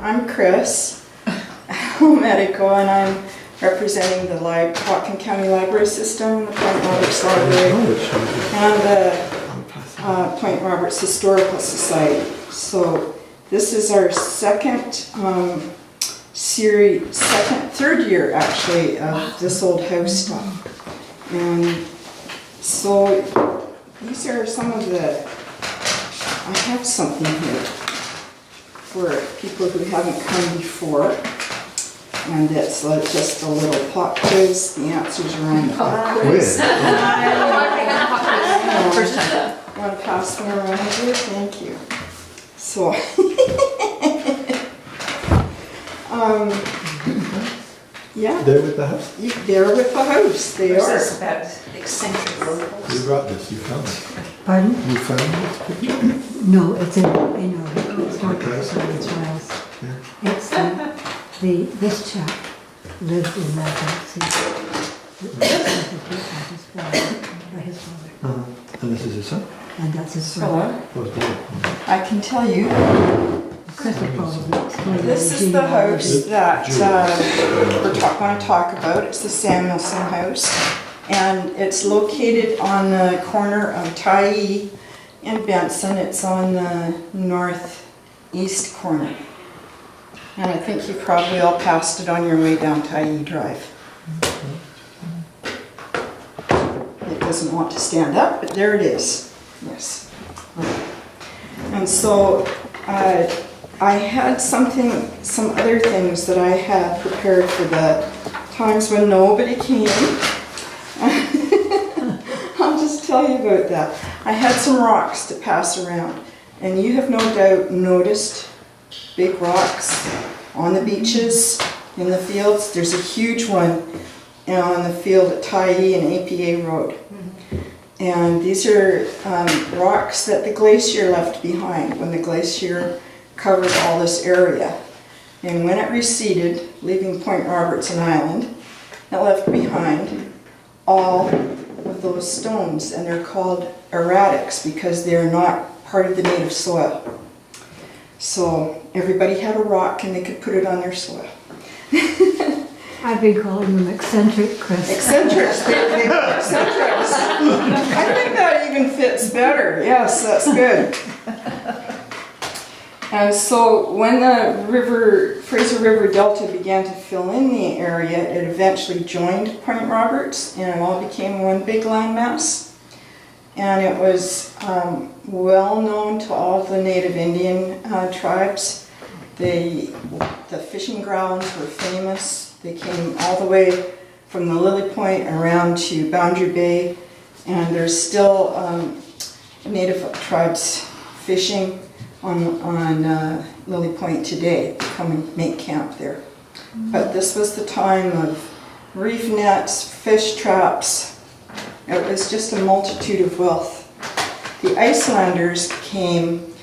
I'm Chris Medico, and I'm representing the Whatcom County Library System, the Point Roberts Library, and the Point Roberts Historical Society. So this is our third year actually of this old house stuff. And so these are some of the, I have something here for people who haven't come before. And it's just a little pop quiz. The answers are on the pop quiz. First time. Want to pass them around here? Thank you. So, yeah. There with the house? There with the house. They are. This is about eccentric locals. You brought this, you found it. Pardon? You found it? No, it's in, I know, it's not Samuelsson trials. Yeah. It's this chap lived in that house. By his father. And this is his son? And that's his brother. I can tell you, Chris will probably explain. this is the house that we're going to talk about. It's the Samuelsson house. And it's located on the corner of Tyee and Benson. It's on the northeast corner. And I think you probably all passed it on your way down Tyee Drive. It doesn't want to stand up, but there it is. Yes. And so I had some other things that I had prepared for the times when nobody came. I'll just tell you about that. I had some rocks to pass around, and you have no doubt noticed big rocks on the beaches, in the fields. There's a huge one on the field at Tyee and APA Road. And these are rocks that the glacier left behind when the glacier covered all this area. And when it receded, leaving Point Roberts an island, it left behind all of those stones, and they're called erratics because they're not part of the native soil. So everybody had a rock and they could put it on their soil. I've been calling them eccentric, Chris. Eccentrics, they were eccentrics. I think that even fits better. Yes, that's good. And so when the Fraser River Delta began to fill in the area, it eventually joined Point Roberts and it all became one big landmass. And it was well known to all the native Indian tribes. The fishing grounds were famous. They came all the way from the Lily Point around to Boundary Bay, and there's still native tribes fishing on Lily Point today. They come and make camp there. But this was the time of reef nets, fish traps. It was just a multitude of wealth. The Icelanders came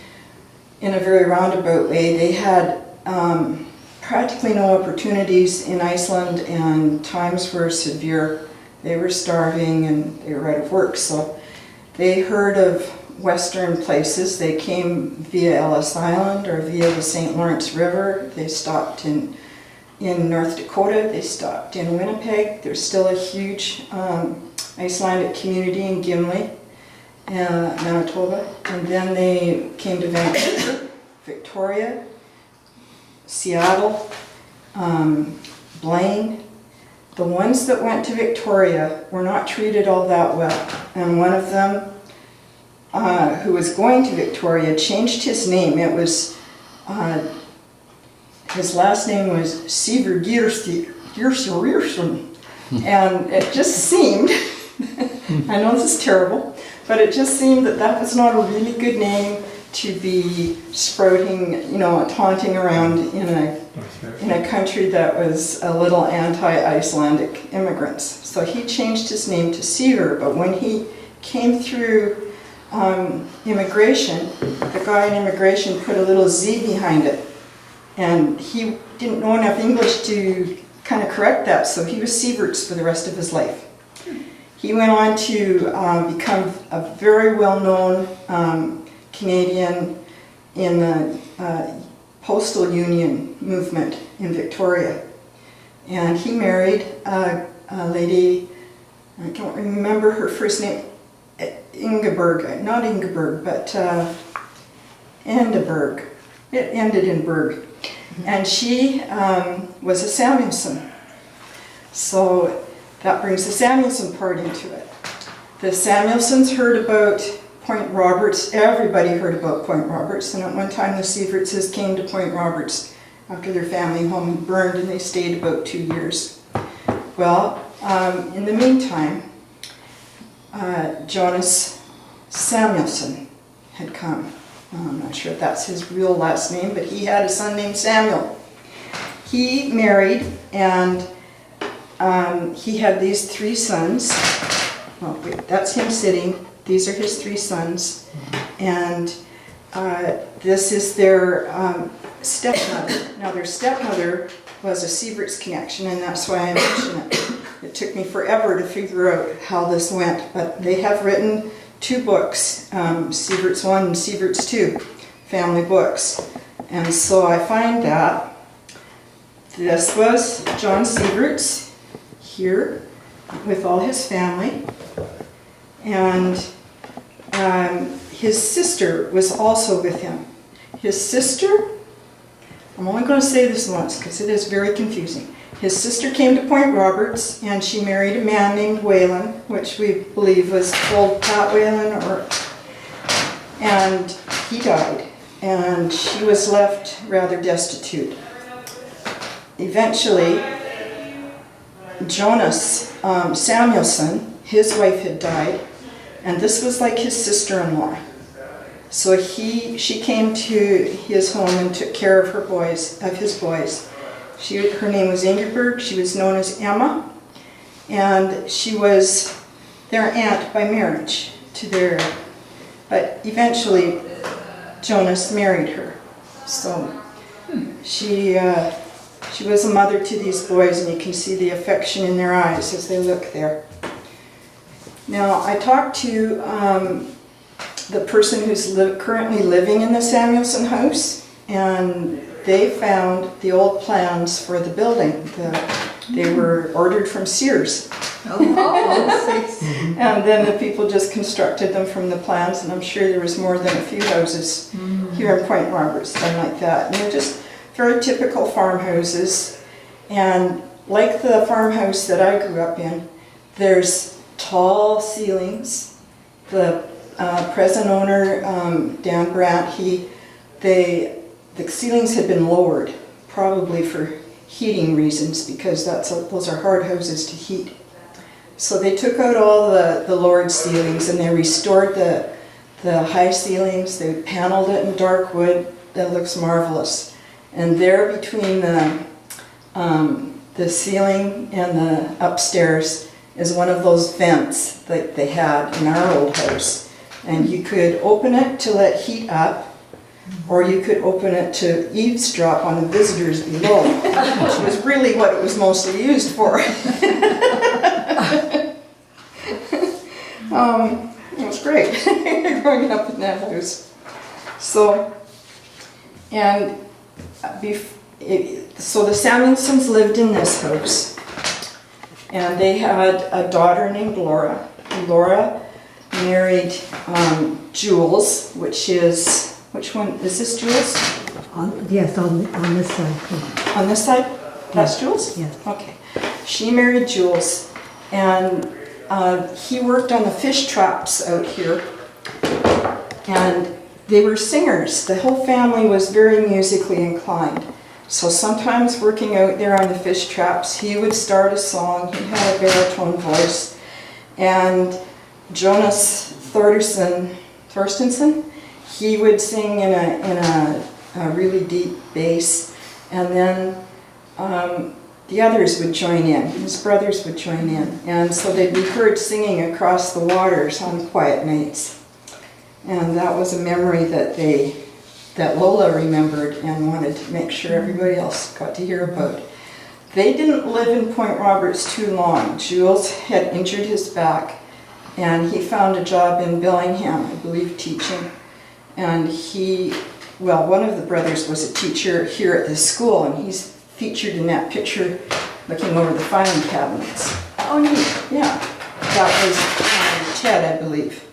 in a very roundabout way. They had practically no opportunities in Iceland, and times were severe. They were starving and they were out of work, so they heard of western places. They came via Ellis Island or via the St. Lawrence River. They stopped in North Dakota. They stopped in Winnipeg. There's still a huge Icelandic community in Gimli, Manitoba. And then they came to Vancouver, Victoria, Seattle, Blaine. The ones that went to Victoria were not treated all that well. And one of them, who was going to Victoria, changed his name. It was, his last name was Sever Giersson. And it just seemed, I know this is terrible, but it just seemed that that was not a really good name to be sprouting, taunting around in a country that was a little anti-Icelandic immigrants. So he changed his name to Sever, but when he came through immigration, the guy in immigration put a little Z behind it, and he didn't know enough English to kind of correct that, so he was Sieverts for the rest of his life. He went on to become a very well-known Canadian in the postal union movement in Victoria. And he married a lady, I don't remember her first name, Ingeborg, not Ingeborg, but Endeberg. It ended in Berg. And she was a Samuelsson. So that brings the Samuelsson part into it. The Samuelssons heard about Point Roberts. Everybody heard about Point Roberts. And at one time the Sievertses came to Point Roberts after their family home burned, and they stayed about 2 years. Well, in the meantime, Jonas Samuelsson had come. I'm not sure if that's his real last name, but he had a son named Samuel. He married, and he had these 3 sons. Well, wait, that's him sitting. These are his 3 sons. And this is their stepmother. Now, their stepmother was a Sieverts connection, and that's why I mention it. It took me forever to figure out how this went, but they have written 2 books, Sieverts 1 and Sieverts 2, family books. And so I find that this was John Sieverts here with all his family, and his sister was also with him. His sister, I'm only going to say this once because it is very confusing. His sister came to Point Roberts, and she married a man named Whalen, which we believe was old Pat Whalen, and he died, and she was left rather destitute. Eventually, Jonas Samuelsson, his wife had died, and this was like his sister-in-law. So she came to his home and took care of his boys. Her name was Ingeborg. She was known as Emma, and she was their aunt by marriage but eventually Jonas married her. So she was a mother to these boys, and you can see the affection in their eyes as they look there. Now, I talked to the person who's currently living in the Samuelsson house, and they found the old plans for the building. They were ordered from Sears. And then the people just constructed them from the plans, and I'm sure there was more than a few houses here in Point Roberts done like that. And they're just very typical farmhouses. And like the farmhouse that I grew up in, there's tall ceilings. The present owner, Dan Brandt, the ceilings had been lowered, probably for heating reasons, because those are hard houses to heat. So they took out all the lowered ceilings, and they restored the high ceilings. They paneled it in dark wood. That looks marvelous. And there between the ceiling and the upstairs is one of those vents that they had in our old house. And you could open it to let heat up, or you could open it to eavesdrop on the visitors below, which was really what it was mostly used for. It was great growing up in that house. So the Samuelssons lived in this house, and they had a daughter named Laura. Laura married Jules, which one is this, Jules? Yes, on this side. On this side? That's Jules? Yes. Okay. She married Jules, and he worked on the fish traps out here, and they were singers. The whole family was very musically inclined. So sometimes working out there on the fish traps, he would start a song. He had a baritone voice, and Jonas Thorstenson, he would sing in a really deep bass, and then the others would join in. His brothers would join in, and so they'd be heard singing across the waters on quiet nights. And that was a memory that Lola remembered and wanted to make sure everybody else got to hear about. They didn't live in Point Roberts too long. Jules had injured his back, and he found a job in Bellingham, I believe, teaching. And he well, one of the brothers was a teacher here at this school, and he's featured in that picture looking over the filing cabinets. Oh, neat. Yeah, that was Ted, I believe.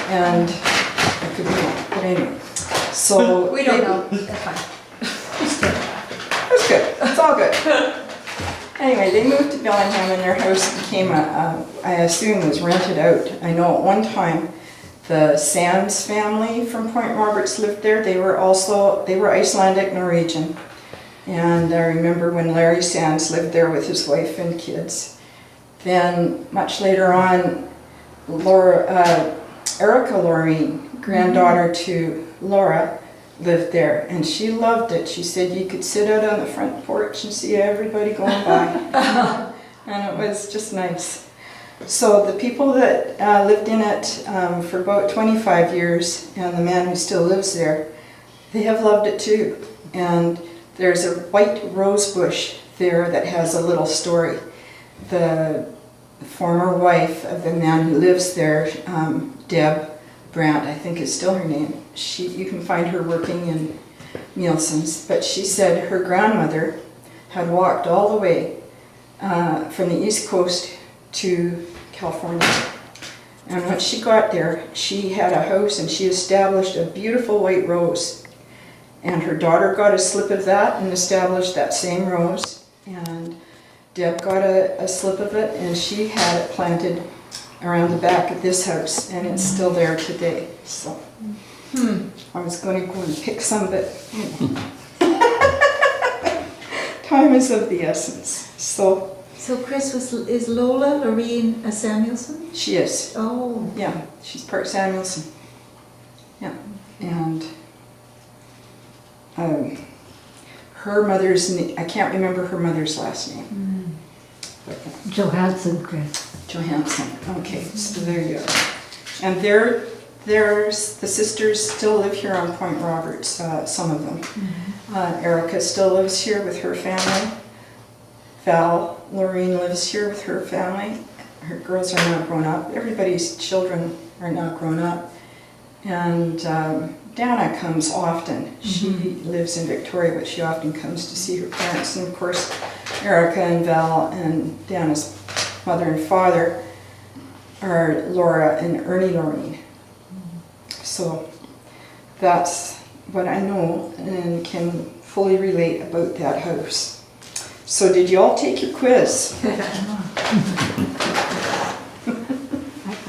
And I could be wrong, but anyway. So We don't they- know. That's fine. That's good. It's all good. Anyway, they moved to Bellingham and their house became I assume was rented out. I know at one time the Sands family from Point Roberts lived there. They were Icelandic Norwegian. And I remember when Larry Sands lived there with his wife and kids. Then much later on, Erica Lorraine, granddaughter to Laura, lived there, and she loved it. She said you could sit out on the front porch and see everybody going by, and it was just nice. So the people that lived in it for about 25 years, and the man who still lives there, they have loved it too. And there's a white rose bush there that has a little story. The former wife of the man who lives there, Deb Brandt, I think is still her name. You can find her working in Nielsen's, but she said her grandmother had walked all the way from the East Coast to California. And when she got there, she had a house and she established a beautiful white rose. And her daughter got a slip of that and established that same rose. And Deb got a slip of it and she had it planted around the back of this house, and it's still there today. So I was going to go and pick some, but time is of the essence. So Chris, is Lola Lorraine a Samuelsson? she is. Oh. Yeah, she's part Samuelsson. Yeah, and her mother's, I can't remember her mother's last name. But, Johansson, Chris. Johansson. Okay, so there you go. And the sisters still live here on Point Roberts, some of them. Erica still lives here with her family. Val Lorraine lives here with her family. Her girls are now grown up. Everybody's children are now grown up. And Dana comes often. She lives in Victoria, but she often comes to see her parents. And of course, Erica and Val and Dana's mother and father are Laura and Ernie Lorraine. So that's what I know and can fully relate about that house. So did you all take your quiz?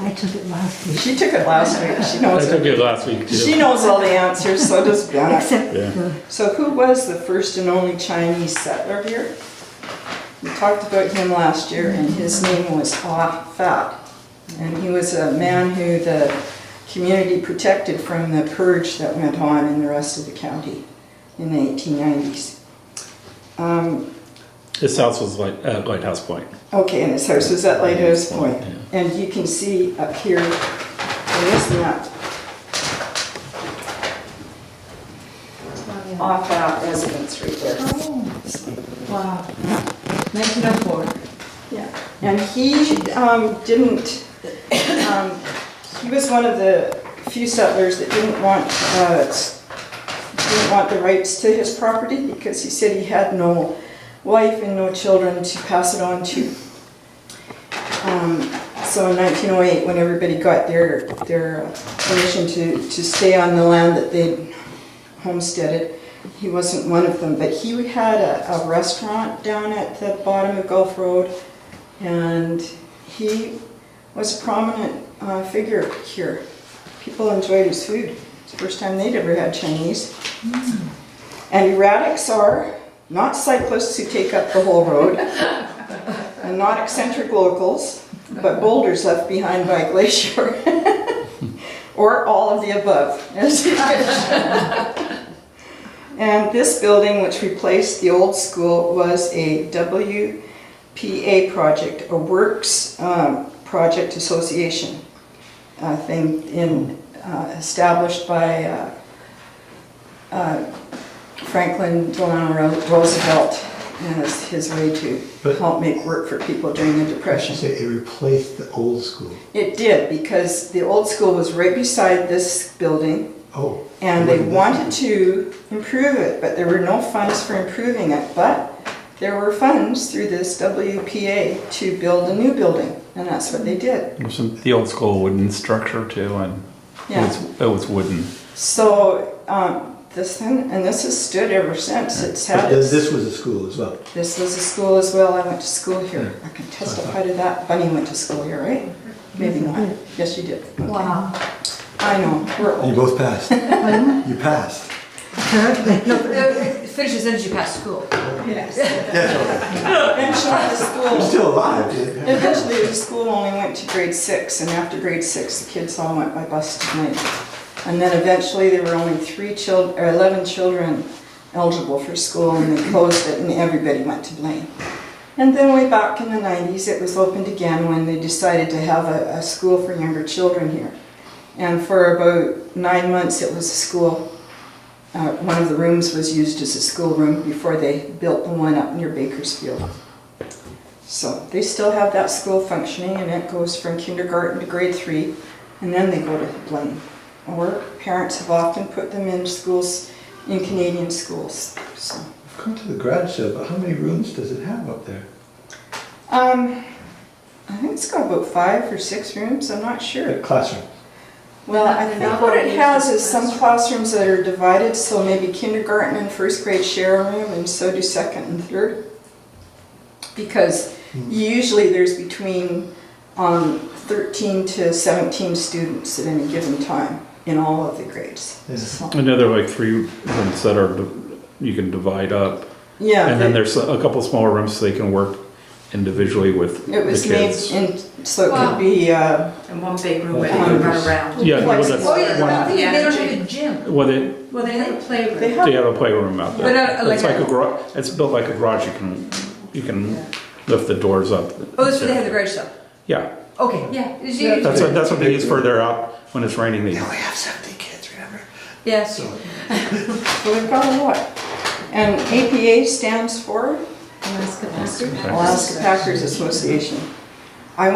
I took it last week. She took it last week. She I knows took it. it last week She too. knows all the answers, so does Dana. Except Yeah. So who was the first and only Chinese settler here? We talked about him last year, and his name was Ah Fat. And he was a man who the community protected from the purge that went on in the rest of the county in the 1890s. His house was like at Lighthouse Point. Okay, and his house was at Lighthouse Point. Yeah. And you can see up here in this map, Ah Fat residence right there. Wow. 1904. Yeah, and he didn't, he was one of the few settlers that didn't want the rights to his property because he said he had no wife and no children to pass it on to. So in 1908, when everybody got their permission to stay on the land that they'd homesteaded, he wasn't one of them, but he had a restaurant down at the bottom of Gulf Road, and he was a prominent figure here. People enjoyed his food. It's the first time they'd ever had Chinese. And erratics are not cyclists who take up the whole road, and not eccentric locals, but boulders left behind by a glacier. Or all of the above, as you wish. And this building, which replaced the old school, was a WPA project, a Works Project Association thing established by Franklin Delano Roosevelt as his way to help make work for people during the Depression. You say it replaced the old school. It did, because the old school was right beside this building, Oh. And they Wasn't wanted to improve it, but there were no funds for improving it. But there were funds through this WPA to build a new building, and that's what they did. It was the old school wooden structure too, and Yeah. it was wooden. So this thing, and this has stood ever since. It's had But its, this was a school as well. this was a school as well. I went to school here. I can testify to that. Bunny went to school here, right? Maybe not. Yes, you did. Okay. Wow. I know. We're You old. both passed. You passed. Apparently. No, finish as soon as you pass school. Yes. Yeah, Eventually the you're school. still alive. Eventually, the school only went to grade 6, and after grade 6, the kids all went by bus to night. And then eventually, there were only 11 children eligible for school, and they closed it, and everybody went to Blaine. And then way back in the 90s, it was opened again when they decided to have a school for younger children here. And for about 9 months, it was a school. One of the rooms was used as a schoolroom before they built the one up near Bakersfield. So they still have that school functioning, and it goes from kindergarten to grade 3, and then they go to Blaine. Or parents have often put them in schools, in Canadian schools. So, I've come to the garage sale, but how many rooms does it have up there? I think it's got about 5 or 6 rooms. I'm not sure. Classroom. Well, I think what it has is some classrooms that are divided, so maybe kindergarten and first grade share a room, and so do second and third. Because usually there's between 13 to 17 students at any given time in all of the grades. Yeah. So, And then there are like 3 rooms that are you can divide up, yeah, and then there's a couple smaller rooms so they can work individually with it was the made kids. in, so it Wow. could be, And one big room where they can run around. Yeah, well, Flexible. that's Oh, yeah, one. I think they don't have a gym. Well, they Well, they have a playroom. they have, they have a playroom out there. But not like it's like a- a garage. It's built like a garage. You can lift the doors up. Oh, that's where they have the garage sale. Yeah, Okay, yeah. It's- that's what they use for their out when it's raining. They only have 70 kids, remember? Yes. So, so they've got a lot. And APA stands for Alaska Pastor. Alaska Packers Association. I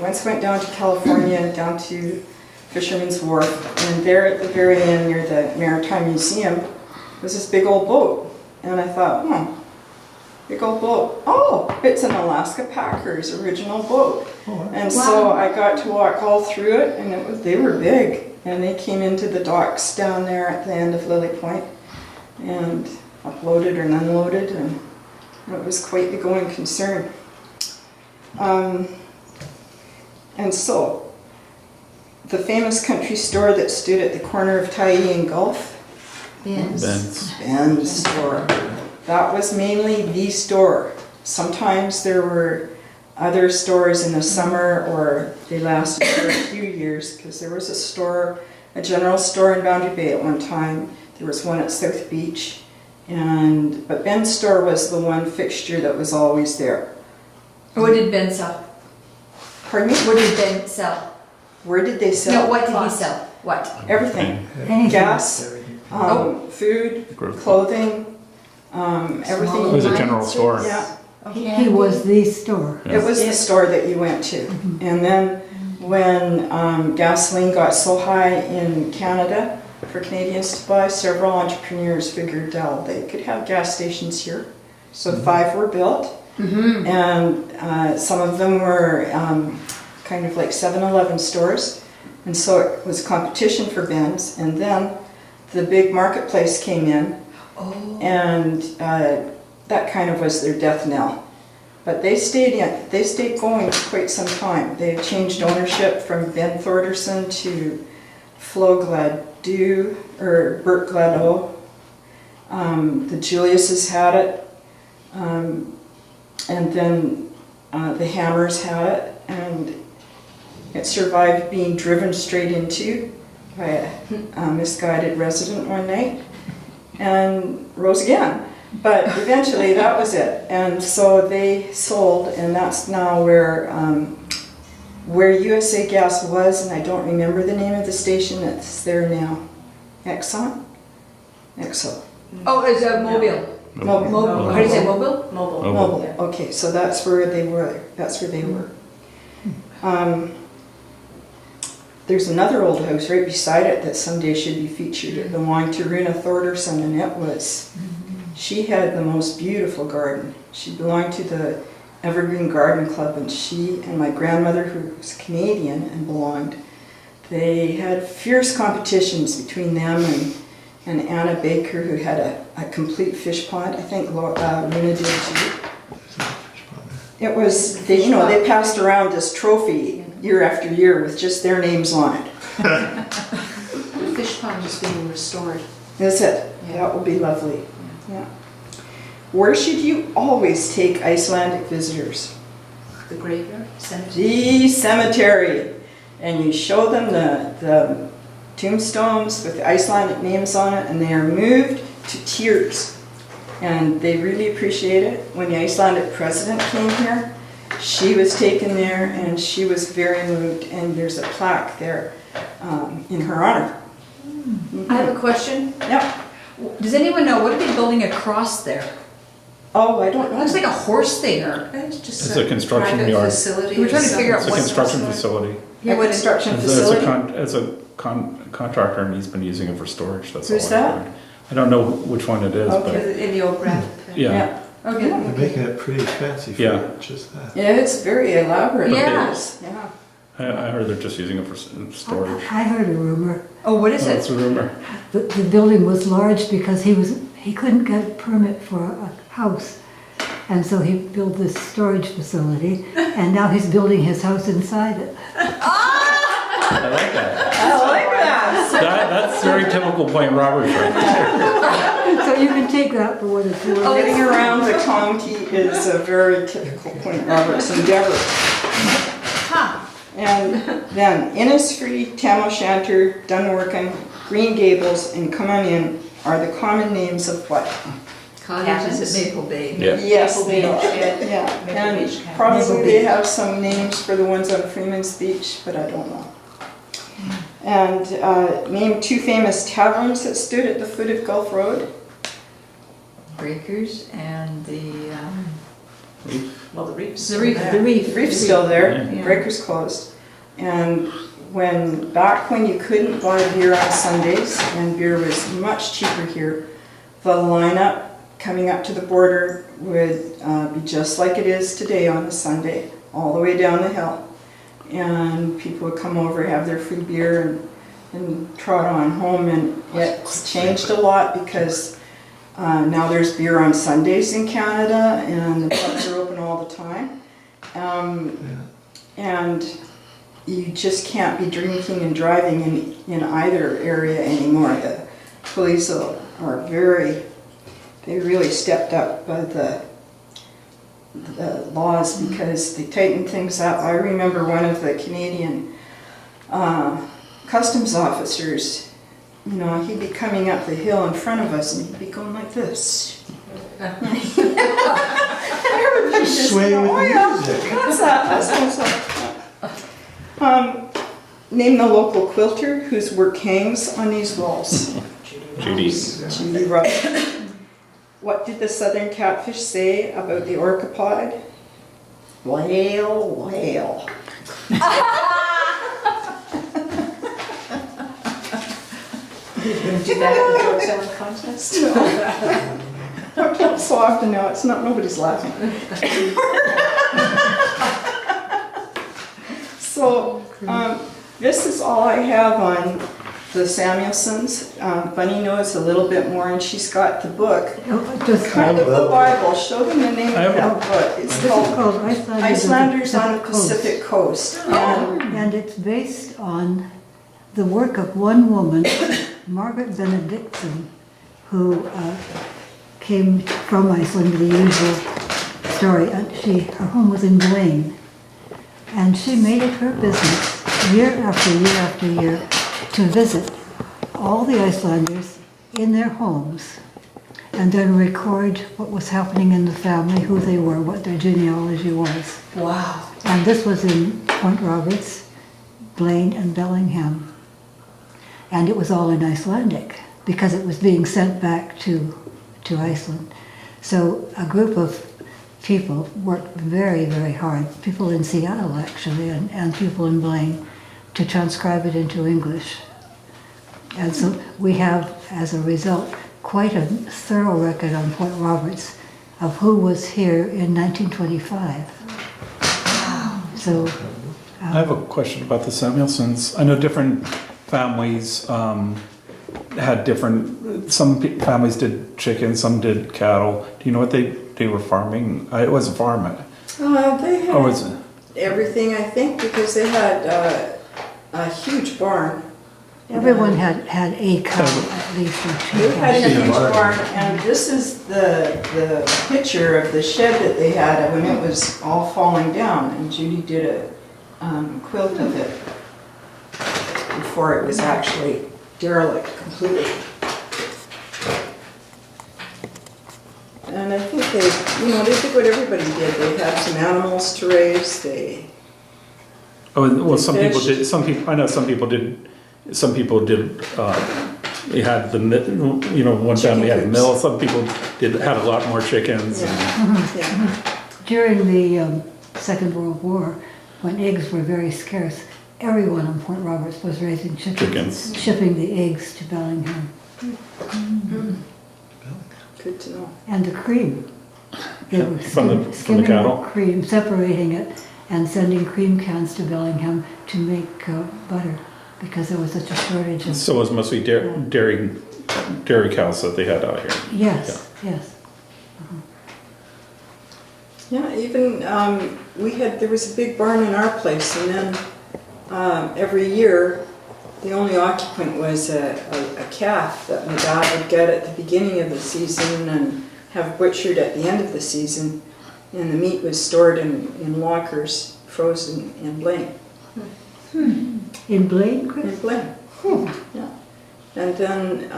once went down to California, down to Fisherman's Wharf, and there at the very end near the Maritime Museum was this big old boat. And I thought, big old boat. Oh, it's an Alaska Packers original boat. And so I got to walk all through it, and they were big. And they came into the docks down there at the end of Lily Point and uploaded and unloaded, and it was quite the going concern. And so, the famous country store that stood at the corner of Tahiti and Gulf, Yes. Ben's store. That was mainly the store. Sometimes there were other stores in the summer, or they lasted for a few years, because there was a general store in Boundary Bay at one time. There was one at South Beach, but Ben's store was the one fixture that was always there. What did Ben sell? Pardon me? What did Ben sell? Where did they sell? No, what did he sell? What? Everything. Anything. Gas, food, clothing, everything. It was a general store. Yeah. He was the store. It was the store that you went to. And then when gasoline got so high in Canada for Canadians to buy, several entrepreneurs figured out they could have gas stations here. So 5 were built, and some of them were kind of like 7-Eleven stores. And so it was competition for Ben's. And then the big marketplace came in, and that kind of was their death knell. But they stayed going for quite some time. They changed ownership from Ben Thorderson to Flo Gladue, or Bert Gladeau. The Juliuses had it, and then the Hammers had it, and it survived being driven straight into by a misguided resident one night, and rose again. But eventually that was it. And so they sold, and that's now where USA Gas was, and I don't remember the name of the station that's there now. Exxon? Exxon. Oh, it's a Mobile. Mobile. How do you say Mobile? Mobile. Mobile. Okay, so that's where they were. there's another old house right beside it that someday should be featured. It belonged to Runa Thorderson, and it was, she had the most beautiful garden. She belonged to the Evergreen Garden Club, and she and my grandmother, who was Canadian and belonged, they had fierce competitions between them and Anna Baker, who had a complete fish pond. I think Runa did too. It was, they passed around this trophy year after year with just their names on it. The fish pond is being restored. Is it? That would be lovely. Yeah. Where should you always take Icelandic visitors? The graveyard, cemetery. The cemetery. And you show them the tombstones with the Icelandic names on it, and they are moved to tears. And they really appreciate it. When the Icelandic president came here, she was taken there and she was very moved, and there's a plaque there in her honor. I have a question. Yep. Does anyone know, what are they building across there? Oh, I It don't know. looks like a horse thing, or, It's just It's a construction private yard. facility. We're trying to figure out It's a what's construction outside. facility. A construction It's facility. a contractor, and he's been using it for storage, that's all Who's I that? heard. I don't know which one it is, but, In the old gravel pit. yeah. okay. They're making it pretty fancy for Yeah. just that. Yeah, it's very elaborate. Yeah. It is. Yeah. I heard they're just using it for storage. I heard a rumor. Oh, what is That's it? a rumor. The building was large because he couldn't get a permit for a house. And so he built this storage facility, and now he's building his house inside it. I like that. I like that. That's very typical Point Roberts right there. So you can take that for what it's worth. Getting around the county is a very typical Point Roberts endeavor. And then Innisfree, Tam O'Shanter, Dunworkin, Green Gables, and Come On In are the common names of what? Cottages at Maple Bay. Yeah. Yes, Maple they Beach, are. yeah. Yeah, Maple and Beach cabin. probably Maple they Beach. have some names for the ones on Freeman's Beach, but I don't know. And name 2 famous taverns that stood at the foot of Gulf Road. Breakers and the, Well, the reef's The reef, there. the reef. The reef's still there, Yeah. Breakers closed. And back when you couldn't buy beer on Sundays, and beer was much cheaper here, the lineup coming up to the border would be just like it is today on a Sunday, all the way down the hill. And people would come over, have their free beer, and trot on home. And it's changed a lot because now there's beer on Sundays in Canada, and the pubs are open all the time. And you just can't be drinking and driving in either area anymore. The police are they really stepped up the laws because they tightened things up. I remember one of the Canadian customs officers, he'd be coming up the hill in front of us and he'd be going like this. Everybody just Sway with oh the yeah, music. what's that? That's name the local quilter whose work hangs on these walls. Judy. Judy Rudd. What did the southern catfish say about the orcapod? Whale, whale. Gonna do that in the joke selling contest? So often now, it's not, nobody's laughing. So, this is all I have on the Samuelsons. Bunny knows a little bit more, and she's got the book. Just Kind of the Bible. Show them the name I of have that book. It's This is called called Icelanders Icelanders on the Coast. Pacific Coast. And And it's based on the work of one woman, Margaret Benedictson, who came from Iceland, the usual story. And her home was in Blaine. And she made it her business, year after year after year, to visit all the Icelanders in their homes and then record what was happening in the family, who they were, what their genealogy was. Wow. And this was in Point Roberts, Blaine, and Bellingham. And it was all in Icelandic because it was being sent back to Iceland. So a group of people worked very, very hard, people in Seattle actually, and people in Blaine, to transcribe it into English. And so we have, as a result, quite a thorough record on Point Roberts of who was here in 1925. So, I have a question about the Samuelsons. I know different families had different, families did chickens, some did cattle. Do you know what they were farming? It was a farm. They Or was it? had everything, I think, because they had a huge barn. everyone had a cow, at least, or two They had a cows. huge barn, and this is the picture of the shed that they had when it was all falling down, and Judy did a quilt of it before it was actually derelict completely. And I think they did what everybody did. They had some animals to raise. Oh, well, some people Fish. did. I know some people did. Some people did. They had the one family had a Chicken mill. Some people had a lot more chickens. And, Yeah. During the Second World War, when eggs were very scarce, everyone on Point Roberts was raising chickens. Shipping the eggs to Bellingham. Good to know. And the cream. They were From the skimming cattle? the cream, separating it, and sending cream cans to Bellingham to make butter, because there was such a shortage of... so it was mostly dairy cows that they had out here. Yes, yes. Yeah, even there was a big barn in our place, and then every year the only occupant was a calf that my dad would get at the beginning of the season and have butchered at the end of the season, and the meat was stored in lockers, frozen in Blaine. In Blaine, In Chris? Blaine. Yeah. And then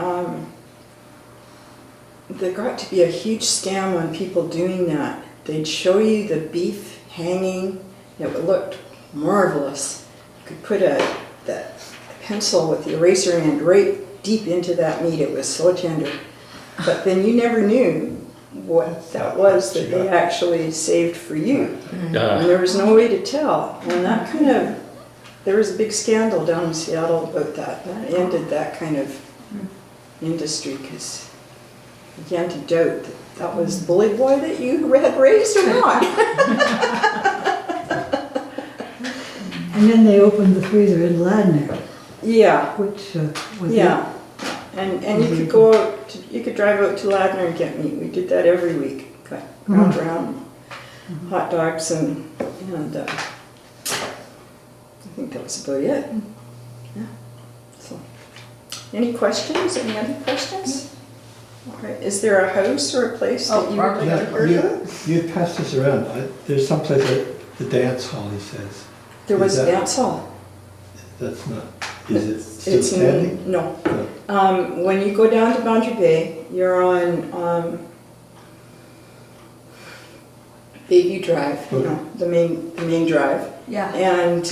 there got to be a huge scam on people doing that. They'd show you the beef hanging. It looked marvelous. You could put that pencil with the eraser end right deep into that meat. It was so tender. But then you never knew what that was that they actually saved for you. And there was no way to tell. And that there was a big scandal down in Seattle about that. That ended that kind of industry, because I began to doubt that was the bully boy that you had raised or not. And then they opened the freezer in Ladner, Yeah, which was... yeah. And you could go out, you could drive out to Ladner and get meat. We did that every week. Got ground round, hot dogs, and I think that was about it. Yeah. So, any questions? Any other questions? All right. Is there a house or a place that you would like to heard of? You passed this around. There's some place at the dance hall, he says. There was a that- dance hall. That's not, is it still It's standing? no. No. When you go down to Boundary Bay, you're on Bayview Drive, the main drive. Yeah. And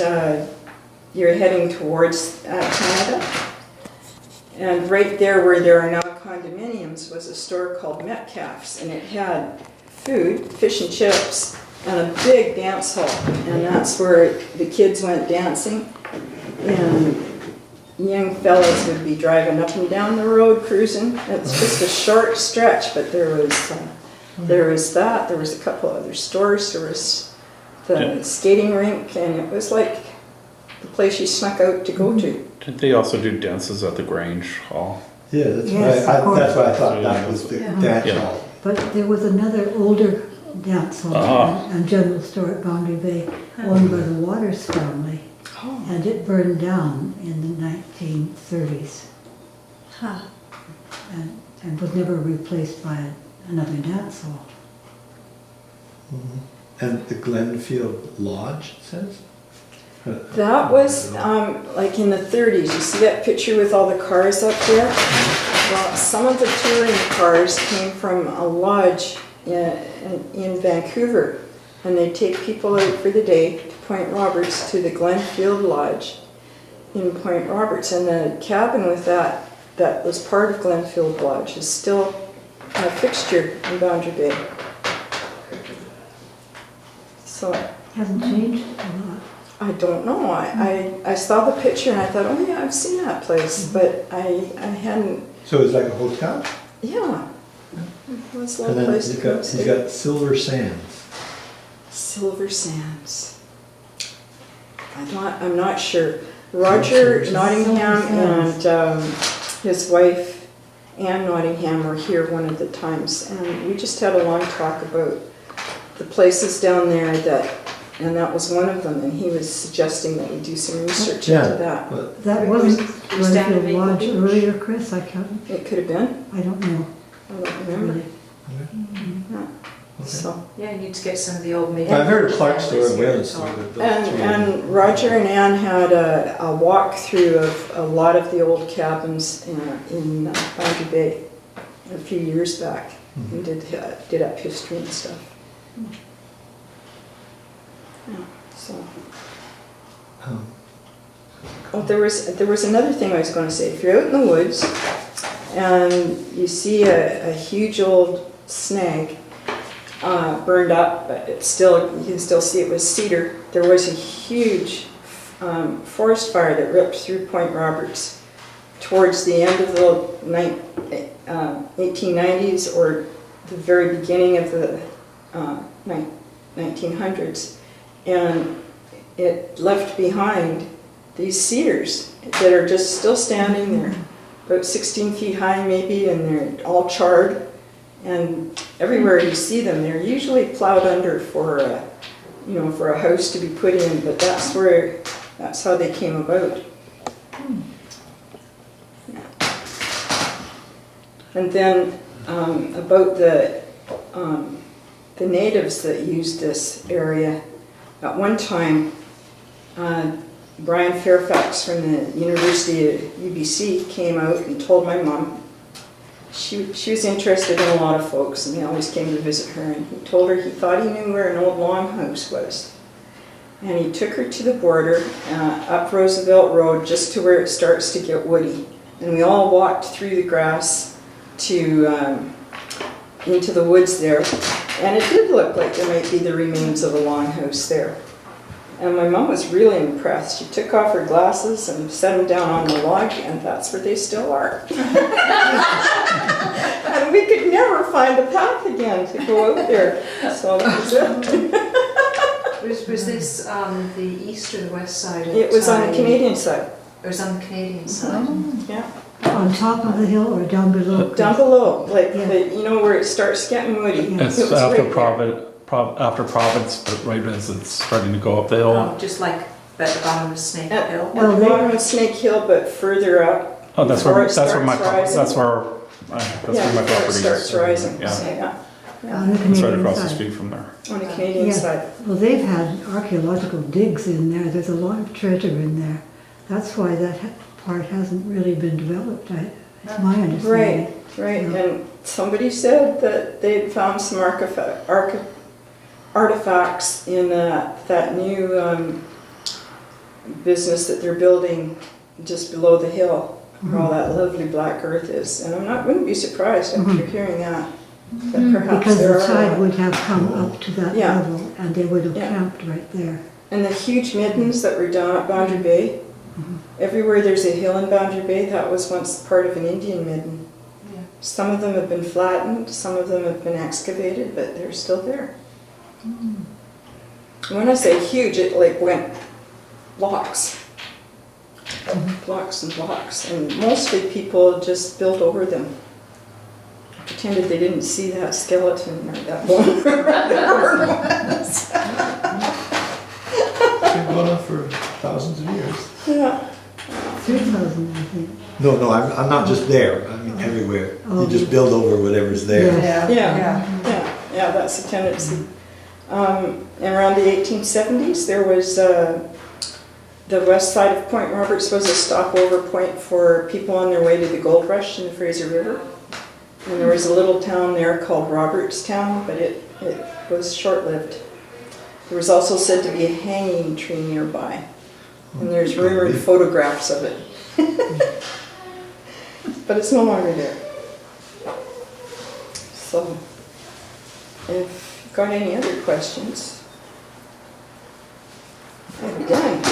you're heading towards Canada. And right there where there are now condominiums was a store called Metcalf's, and it had food, fish and chips, and a big dance hall. And that's where the kids went dancing. And young fellas would be driving up and down the road cruising. It's just a short stretch, but there was that. There was a couple other stores. There was the skating rink, and it was like the place you snuck out to go to. Did they also do dances at the Grange Hall? Yeah, that's Yes, why of course. that's why I thought that was the dance Yeah. hall. But there was another older dance hall Ah. and general store at Boundary Bay owned by the Waters family. Oh. And it burned down in the 1930s Huh. and was never replaced by another dance hall. And the Glenfield Lodge, it says? That was like in the 30s. You see that picture with all the cars up there? Well, some of the touring cars came from a lodge in Vancouver, and they take people out for the day to Point Roberts to the Glenfield Lodge in Point Roberts, and the cabin with that was part of Glenfield Lodge is still a fixture in Boundary Bay. So Hasn't changed a lot. I don't know. I saw the picture and I thought, oh yeah, I've seen that place, but I hadn't. So it's like a hotel? Yeah, it was a And little then place to go he's stay. got Silver Sands. Silver Sands. I'm not sure. Roger Nottingham and his wife Anne Nottingham were here one of the times, and we just had a long talk about the places down there and that was one of them, and he was suggesting that we do some research into that. But That It wasn't was down at Glenfield Maple Lodge Beach. earlier, Chris, I can't, It could have been, I don't know. I don't remember. really. Yeah. Okay. So, Yeah, you need to get some of the old maple. I've heard of Clark's story families and here Whalen's to story, talk. but those three. and Roger and Ann had a walk-through of a lot of the old cabins in Boundary Bay a few years back. We did up history and stuff. Yeah, so. Oh, there was another thing I was going to say. If you're out in the woods and you see a huge old snag burned up, but it's still, you can still see it was cedar. There was a huge forest fire that ripped through Point Roberts towards the end of the 1890s or the very beginning of the 1900s, and it left behind these cedars that are just still standing there, about 16 feet high maybe, and they're all charred. And everywhere you see them, they're usually plowed under for a house to be put in, but that's how they came about. Yeah. And then about the natives that used this area, at one time, Brian Fairfax from the University of UBC came out and told my mom. She was interested in a lot of folks, and they always came to visit her, and he told her he thought he knew where an old longhouse was. And he took her to the border, up Roosevelt Road, just to where it starts to get woody. And we all walked through the grass to into the woods there, and it did look like there might be the remains of a longhouse there. And my mom was really impressed. She took off her glasses and set them down on the log, and that's where they still are. And we could never find the path again to go out there. So that was it. Was this the east or the west side? Of It was on the Thai? Canadian side. It was on the Canadian side. Yeah. On top of the hill or down below? Chris? Down below, like Yeah. where it starts getting woody. Yeah. It's It was after right there. after Province, but right as it's starting to go up the hill. Oh, just like at the bottom of Snake At Hill. Well, the they- bottom of Snake Hill, but further up. Oh, that's before where it that's where my starts rising. that's where my Before property it is. starts rising. Yeah, So, yeah. On the it's right Canadian across the side. street from there. On the Canadian Yeah. side. Well, they've had archaeological digs in there, there's a lot of treasure in there. That's why that part hasn't really been developed, it's my understanding. Right. Yeah. And somebody said that they'd found some artifacts in that new business that they're building just below the hill, where all that lovely black earth is. And wouldn't be surprised after hearing that. That perhaps Because there the are. tide would have come up to that Yeah. level and they would have Yeah. camped right there. And the huge middens that were down at Boundary Bay, everywhere there's a hill in Boundary Bay, that was once part of an Indian midden. Yeah. Some of them have been flattened, some of them have been excavated, but they're still there. When I say huge, it like went blocks. Blocks and blocks. And mostly people just built over them. Pretended they didn't see that skeleton or that bone. It's been going on for thousands of years. Yeah. 3,000, I think. No, I'm not just there. I mean everywhere. Oh. You just build over whatever's there. Yeah. Yeah, that's a tendency. Around the 1870s, there was the west side of Point Roberts was a stopover point for people on their way to the gold rush in the Fraser River. And there was a little town there called Robertstown, but it was short-lived. There was also said to be a hanging tree nearby, and there's rumored photographs of it. But it's no longer there. So, if you've got any other questions? Okay.